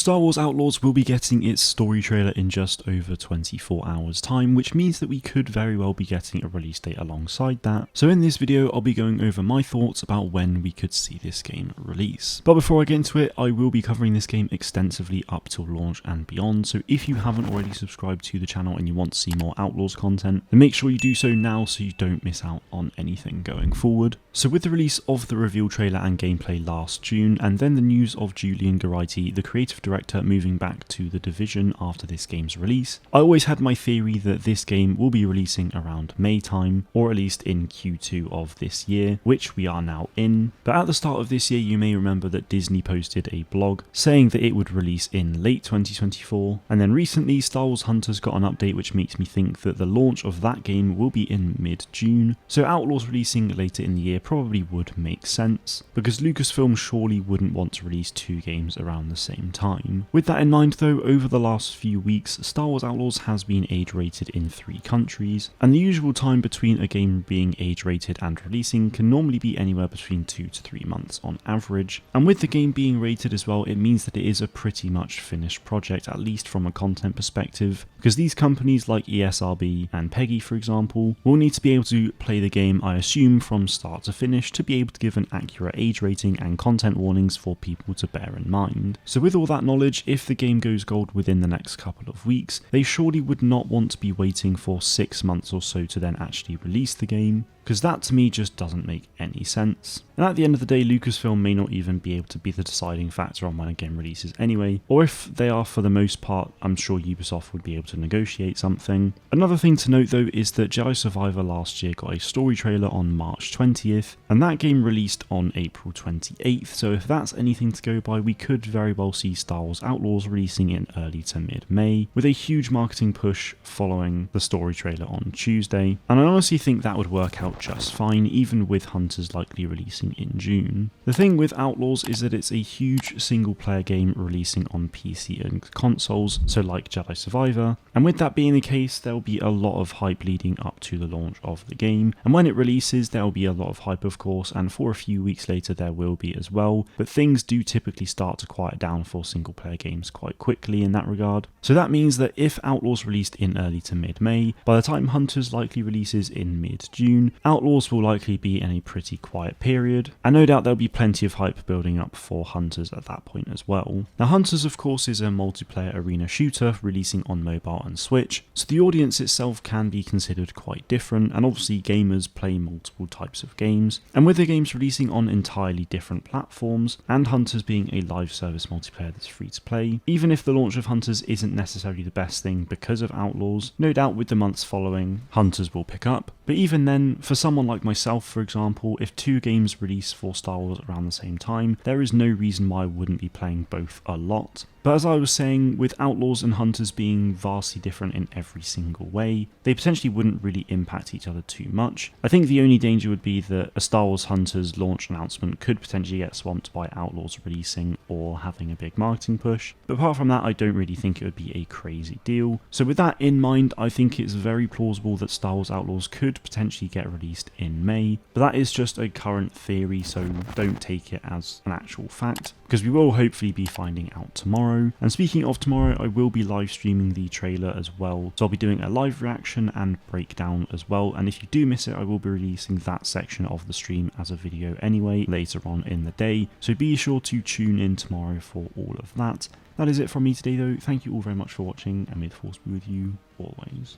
Star Wars Outlaws will be getting its story trailer in just over 24 hours time, which means that we could very well be getting a release date alongside that. So in this video I'll be going over my thoughts about when we could see this game release. But before I get into it, I will be covering this game extensively up till launch and beyond, so if you haven't already subscribed to the channel and you want to see more Outlaws content, then make sure you do so now so you don't miss out on anything going forward. So with the release of the reveal trailer and gameplay last June, and then the news of Julian Geraghty, the creative director, moving back to The Division after this game's release, I always had my theory that this game will be releasing around May time, or at least in Q2 of this year, which we are now in. But at the start of this year you may remember that Disney posted a blog saying that it would release in late 2024, and then recently Star Wars Hunters got an update which makes me think that the launch of that game will be in mid-June, so Outlaws releasing later in the year probably would make sense, because Lucasfilm surely wouldn't want to release two games around the same time. With that in mind though, over the last few weeks, Star Wars Outlaws has been age rated in 3 countries, and the usual time between a game being age rated and releasing can normally be anywhere between 2 to 3 months on average. And with the game being rated as well, it means that it is a pretty much finished project, at least from a content perspective, because these companies like ESRB and PEGI for example will need to be able to play the game, I assume, from start to finish to be able to give an accurate age rating and content warnings for people to bear in mind. So with all that knowledge, if the game goes gold within the next couple of weeks, they surely would not want to be waiting for 6 months or so to then actually release the game, because that to me just doesn't make any sense. And at the end of the day, Lucasfilm may not even be able to be the deciding factor on when a game releases anyway, or if they are for the most part, I'm sure Ubisoft would be able to negotiate something. Another thing to note though is that Jedi Survivor last year got a story trailer on March 20th, and that game released on April 28th, so if that's anything to go by, we could very well see Star Wars Outlaws releasing in early to mid-May, with a huge marketing push following the story trailer on Tuesday, and I honestly think that would work out just fine, even with Hunters likely releasing in June. The thing with Outlaws is that it's a huge single player game releasing on PC and consoles, so like Jedi Survivor, and with that being the case, there will be a lot of hype leading up to the launch of the game, and when it releases there will be a lot of hype of course, and for a few weeks later there will be as well, but things do typically start to quiet down for single player games quite quickly in that regard. So that means that if Outlaws released in early to mid-May, by the time Hunters likely releases in mid-June, Outlaws will likely be in a pretty quiet period, and no doubt there'll be plenty of hype building up for Hunters at that point as well. Now Hunters of course is a multiplayer arena shooter releasing on mobile and Switch, so the audience itself can be considered quite different, and obviously gamers play multiple types of games, and with the games releasing on entirely different platforms, and Hunters being a live service multiplayer that's free to play, even if the launch of Hunters isn't necessarily the best thing because of Outlaws, no doubt with the months following, Hunters will pick up. But even then, for someone like myself for example, if 2 games release for Star Wars around the same time, there is no reason why I wouldn't be playing both a lot. But as I was saying, with Outlaws and Hunters being vastly different in every single way, they potentially wouldn't really impact each other too much. I think the only danger would be that a Star Wars Hunters launch announcement could potentially get swamped by Outlaws releasing or having a big marketing push, but apart from that I don't really think it would be a crazy deal. So with that in mind, I think it's very plausible that Star Wars Outlaws could potentially get released in May, but that is just a current theory, so don't take it as an actual fact, because we will hopefully be finding out tomorrow. And speaking of tomorrow, I will be live streaming the trailer as well, so I'll be doing a live reaction and breakdown as well, and if you do miss it I will be releasing that section of the stream as a video anyway later on in the day, so be sure to tune in tomorrow for all of that. That is it from me today though, thank you all very much for watching, and may the force be with you always.